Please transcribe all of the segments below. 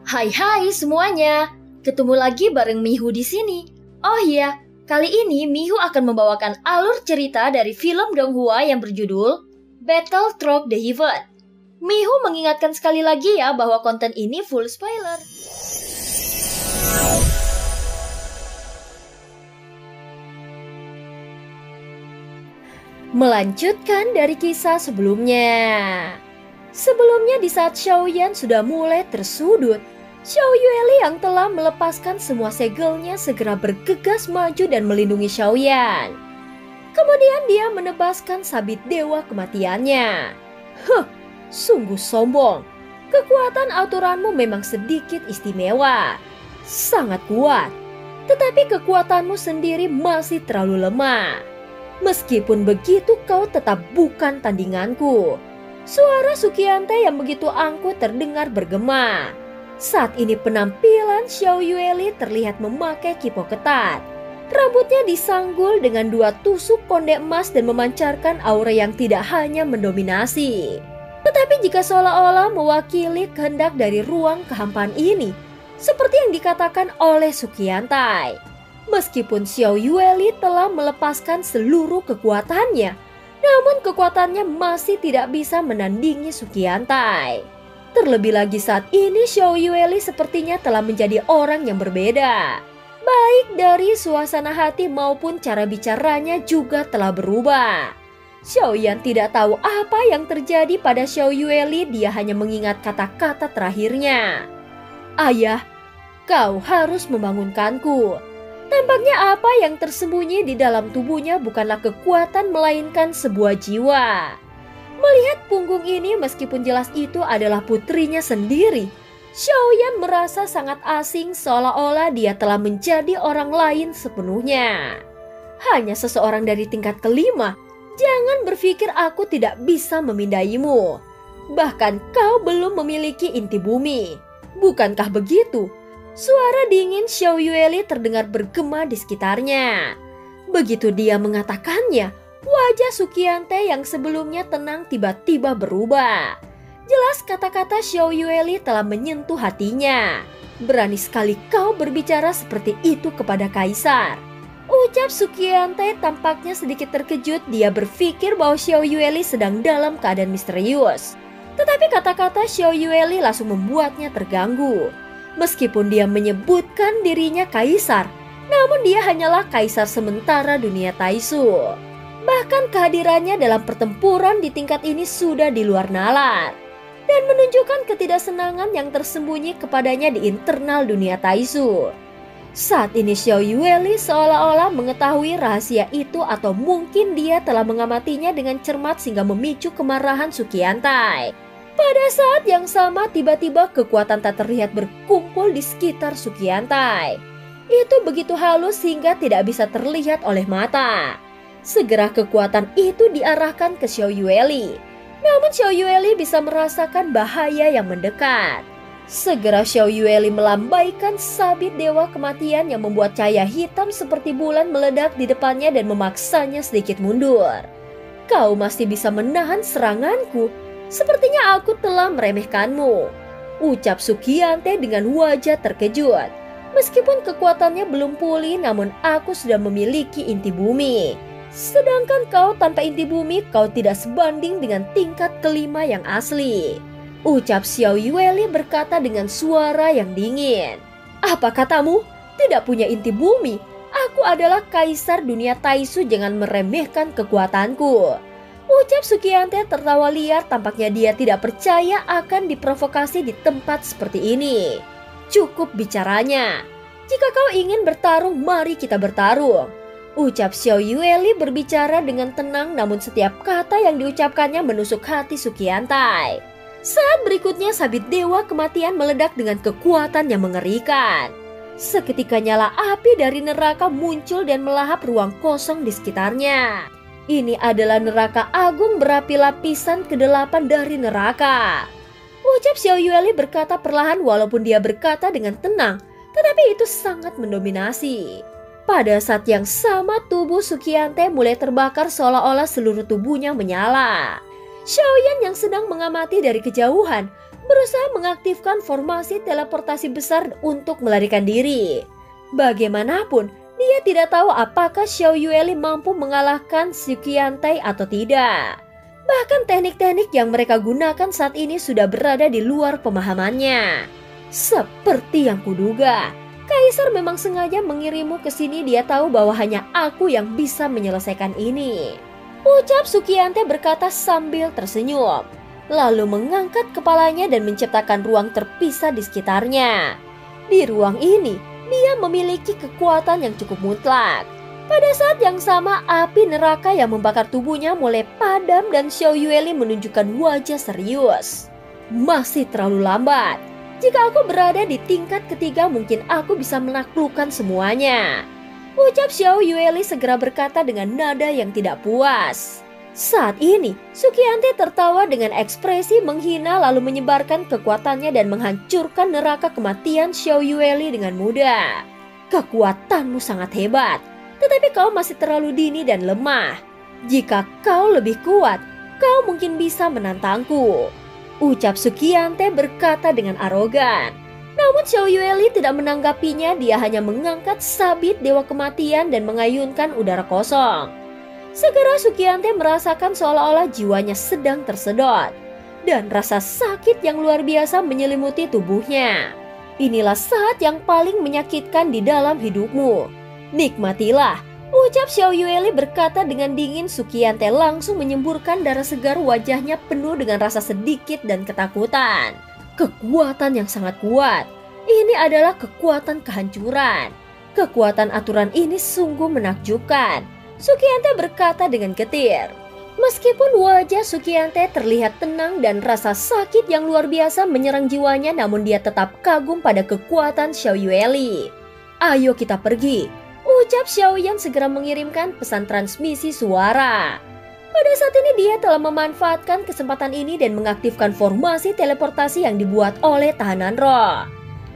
Hai hai semuanya, ketemu lagi bareng Mihu di sini. Oh iya, kali ini Mihu akan membawakan alur cerita dari film Donghua yang berjudul Battle Through the Heaven. Mihu mengingatkan sekali lagi ya bahwa konten ini full spoiler. Melanjutkan dari kisah sebelumnya. Sebelumnya di saat Xiaoyan sudah mulai tersudut, Xiao Yueli yang telah melepaskan semua segelnya segera bergegas maju dan melindungi Xiaoyan. Kemudian dia menebaskan sabit dewa kematiannya. Sungguh sombong. Kekuatan aturanmu memang sedikit istimewa. Sangat kuat. Tetapi kekuatanmu sendiri masih terlalu lemah. Meskipun begitu kau tetap bukan tandinganku. Suara Sukiante yang begitu angkuh terdengar bergema. Saat ini penampilan Xiao Yueli terlihat memakai kipo ketat. Rambutnya disanggul dengan 2 tusuk konde emas dan memancarkan aura yang tidak hanya mendominasi, tetapi jika seolah-olah mewakili kehendak dari ruang kehampaan ini, seperti yang dikatakan oleh Sukiantai. Meskipun Xiao Yueli telah melepaskan seluruh kekuatannya, namun kekuatannya masih tidak bisa menandingi Sukiantai. Terlebih lagi saat ini Xiao Yueli sepertinya telah menjadi orang yang berbeda. Baik dari suasana hati maupun cara bicaranya juga telah berubah. Xiaoyan tidak tahu apa yang terjadi pada Xiao Yueli, dia hanya mengingat kata-kata terakhirnya. Ayah, kau harus membangunkanku. Tampaknya apa yang tersembunyi di dalam tubuhnya bukanlah kekuatan melainkan sebuah jiwa. Melihat punggung ini meskipun jelas itu adalah putrinya sendiri, Xiaoyan merasa sangat asing seolah-olah dia telah menjadi orang lain sepenuhnya. Hanya seseorang dari tingkat kelima, jangan berpikir aku tidak bisa memindaimu. Bahkan kau belum memiliki inti bumi. Bukankah begitu? Suara dingin Xiao Yueli terdengar bergema di sekitarnya. Begitu dia mengatakannya, wajah Sukiante yang sebelumnya tenang tiba-tiba berubah. Jelas kata-kata Xiao Yueli telah menyentuh hatinya. Berani sekali kau berbicara seperti itu kepada kaisar. Ucap Sukiante tampaknya sedikit terkejut, dia berpikir bahwa Xiao Yueli sedang dalam keadaan misterius. Tetapi kata-kata Xiao Yueli langsung membuatnya terganggu. Meskipun dia menyebutkan dirinya kaisar, namun dia hanyalah kaisar sementara dunia Taisu. Bahkan kehadirannya dalam pertempuran di tingkat ini sudah di luar nalar dan menunjukkan ketidaksenangan yang tersembunyi kepadanya di internal dunia Taisu. Saat ini Xiao Yueli seolah-olah mengetahui rahasia itu, atau mungkin dia telah mengamatinya dengan cermat sehingga memicu kemarahan Sukiantai. Pada saat yang sama tiba-tiba kekuatan tak terlihat berkumpul di sekitar Sukiantai. Itu begitu halus hingga tidak bisa terlihat oleh mata. Segera kekuatan itu diarahkan ke Xiao Yueli. Namun Xiao Yueli bisa merasakan bahaya yang mendekat. Segera Xiao Yueli melambaikan sabit dewa kematian yang membuat cahaya hitam seperti bulan meledak di depannya dan memaksanya sedikit mundur. Kau masih bisa menahan seranganku? Sepertinya aku telah meremehkanmu, ucap Sukiante dengan wajah terkejut. Meskipun kekuatannya belum pulih, namun aku sudah memiliki inti bumi. Sedangkan kau tanpa inti bumi, kau tidak sebanding dengan tingkat kelima yang asli, ucap Xiao Yueli berkata dengan suara yang dingin. Apa katamu? Tidak punya inti bumi? Aku adalah kaisar dunia Taisu, jangan meremehkan kekuatanku, ucap Sukiante tertawa liar. Tampaknya dia tidak percaya akan diprovokasi di tempat seperti ini. Cukup bicaranya. Jika kau ingin bertarung, mari kita bertarung, ucap Xiao Yueli berbicara dengan tenang, namun setiap kata yang diucapkannya menusuk hati Sukiantai. Saat berikutnya sabit dewa kematian meledak dengan kekuatan yang mengerikan. Seketika nyala api dari neraka muncul dan melahap ruang kosong di sekitarnya. Ini adalah neraka agung berapi lapisan ke-8 dari neraka, ucap Xiao Yueli berkata perlahan walaupun dia berkata dengan tenang, tetapi itu sangat mendominasi. Pada saat yang sama tubuh Sukiante mulai terbakar seolah-olah seluruh tubuhnya menyala. Xiaoyan yang sedang mengamati dari kejauhan berusaha mengaktifkan formasi teleportasi besar untuk melarikan diri. Bagaimanapun, dia tidak tahu apakah Xiao Yueli mampu mengalahkan Sukiantai atau tidak. Bahkan teknik-teknik yang mereka gunakan saat ini sudah berada di luar pemahamannya. Seperti yang kuduga, Kaisar memang sengaja mengirimmu ke sini. Dia tahu bahwa hanya aku yang bisa menyelesaikan ini, ucap Sukiantai berkata sambil tersenyum. Lalu mengangkat kepalanya dan menciptakan ruang terpisah di sekitarnya. Di ruang ini, dia memiliki kekuatan yang cukup mutlak. Pada saat yang sama, api neraka yang membakar tubuhnya mulai padam dan Xiao Yueli menunjukkan wajah serius. Masih terlalu lambat. Jika aku berada di tingkat ketiga, mungkin aku bisa menaklukkan semuanya, ucap Xiao Yueli segera berkata dengan nada yang tidak puas. Saat ini, Sukiantai tertawa dengan ekspresi menghina lalu menyebarkan kekuatannya dan menghancurkan neraka kematian Xiao Yueli dengan mudah. Kekuatanmu sangat hebat, tetapi kau masih terlalu dini dan lemah. Jika kau lebih kuat, kau mungkin bisa menantangku, ucap Sukiantai berkata dengan arogan. Namun Xiao Yueli tidak menanggapinya, dia hanya mengangkat sabit Dewa Kematian dan mengayunkan udara kosong. Segera Sukiantai merasakan seolah-olah jiwanya sedang tersedot dan rasa sakit yang luar biasa menyelimuti tubuhnya. Inilah saat yang paling menyakitkan di dalam hidupmu. Nikmatilah, ucap Xiao Yueli berkata dengan dingin. Sukiantai langsung menyemburkan darah segar, wajahnya penuh dengan rasa sedikit dan ketakutan. Kekuatan yang sangat kuat. Ini adalah kekuatan kehancuran. Kekuatan aturan ini sungguh menakjubkan, Sukiantai berkata dengan getir. Meskipun wajah Sukiantai terlihat tenang dan rasa sakit yang luar biasa menyerang jiwanya, namun dia tetap kagum pada kekuatan Xiao Yueli. Ayo kita pergi, ucap Xiao Yan segera mengirimkan pesan transmisi suara. Pada saat ini dia telah memanfaatkan kesempatan ini dan mengaktifkan formasi teleportasi yang dibuat oleh tahanan roh.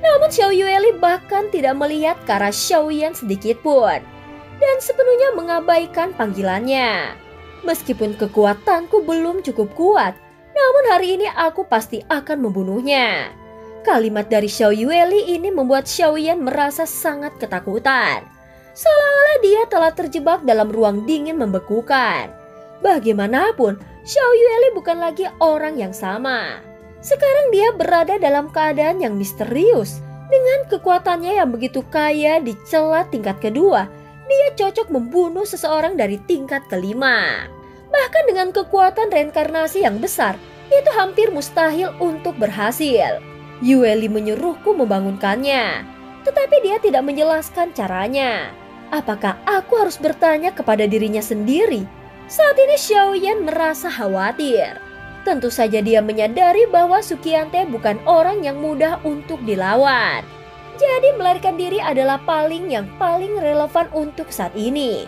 Namun Xiao Yueli bahkan tidak melihat ke arah Xiao Yan sedikit pun dan sepenuhnya mengabaikan panggilannya. Meskipun kekuatanku belum cukup kuat, namun hari ini aku pasti akan membunuhnya. Kalimat dari Xiao Yueli ini membuat Xiao Yan merasa sangat ketakutan. Seolah-olah dia telah terjebak dalam ruang dingin membekukan. Bagaimanapun, Xiao Yueli bukan lagi orang yang sama. Sekarang dia berada dalam keadaan yang misterius. Dengan kekuatannya yang begitu kaya di celah tingkat kedua, dia cocok membunuh seseorang dari tingkat kelima. Bahkan dengan kekuatan reinkarnasi yang besar, itu hampir mustahil untuk berhasil. Yueli menyuruhku membangunkannya, tetapi dia tidak menjelaskan caranya. Apakah aku harus bertanya kepada dirinya sendiri? Saat ini Xiao Yan merasa khawatir. Tentu saja dia menyadari bahwa Sukiantai bukan orang yang mudah untuk dilawan. Jadi melarikan diri adalah yang paling relevan untuk saat ini.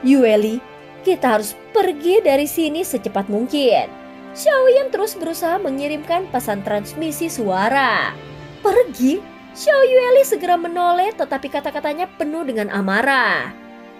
Yueli, kita harus pergi dari sini secepat mungkin. Xiao Yan terus berusaha mengirimkan pesan transmisi suara. Pergi? Xiao Yueli segera menoleh, tetapi kata-katanya penuh dengan amarah.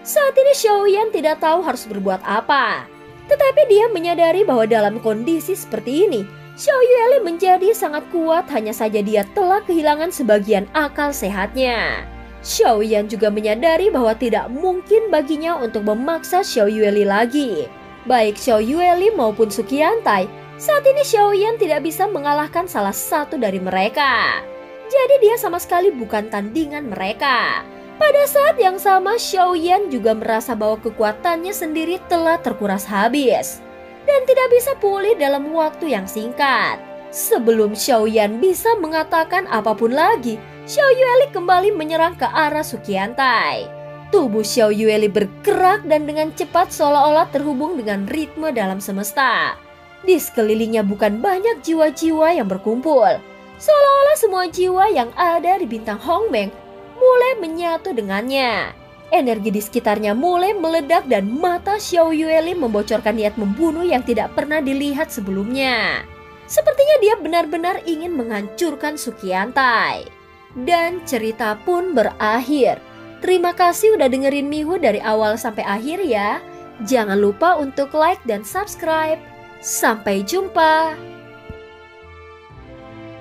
Saat ini Xiao Yan tidak tahu harus berbuat apa. Tetapi dia menyadari bahwa dalam kondisi seperti ini, Xiao Yueli menjadi sangat kuat, hanya saja dia telah kehilangan sebagian akal sehatnya. Xiao Yan juga menyadari bahwa tidak mungkin baginya untuk memaksa Xiao Yueli lagi. Baik Xiao Yueli maupun Sukiantai, saat ini Xiao Yan tidak bisa mengalahkan salah satu dari mereka. Jadi dia sama sekali bukan tandingan mereka. Pada saat yang sama, Xiao Yan juga merasa bahwa kekuatannya sendiri telah terkuras habis dan tidak bisa pulih dalam waktu yang singkat. Sebelum Xiao Yan bisa mengatakan apapun lagi, Xiao Yueli kembali menyerang ke arah Sukiantai. Tubuh Xiao Yueli bergerak dan dengan cepat seolah-olah terhubung dengan ritme dalam semesta. Di sekelilingnya bukan banyak jiwa-jiwa yang berkumpul. Seolah-olah semua jiwa yang ada di bintang Hongmeng mulai menyatu dengannya. Energi di sekitarnya mulai meledak dan mata Xiao Yueli membocorkan niat membunuh yang tidak pernah dilihat sebelumnya. Sepertinya dia benar-benar ingin menghancurkan Sukiantai. Dan cerita pun berakhir. Terima kasih udah dengerin Mihu dari awal sampai akhir ya. Jangan lupa untuk like dan subscribe. Sampai jumpa.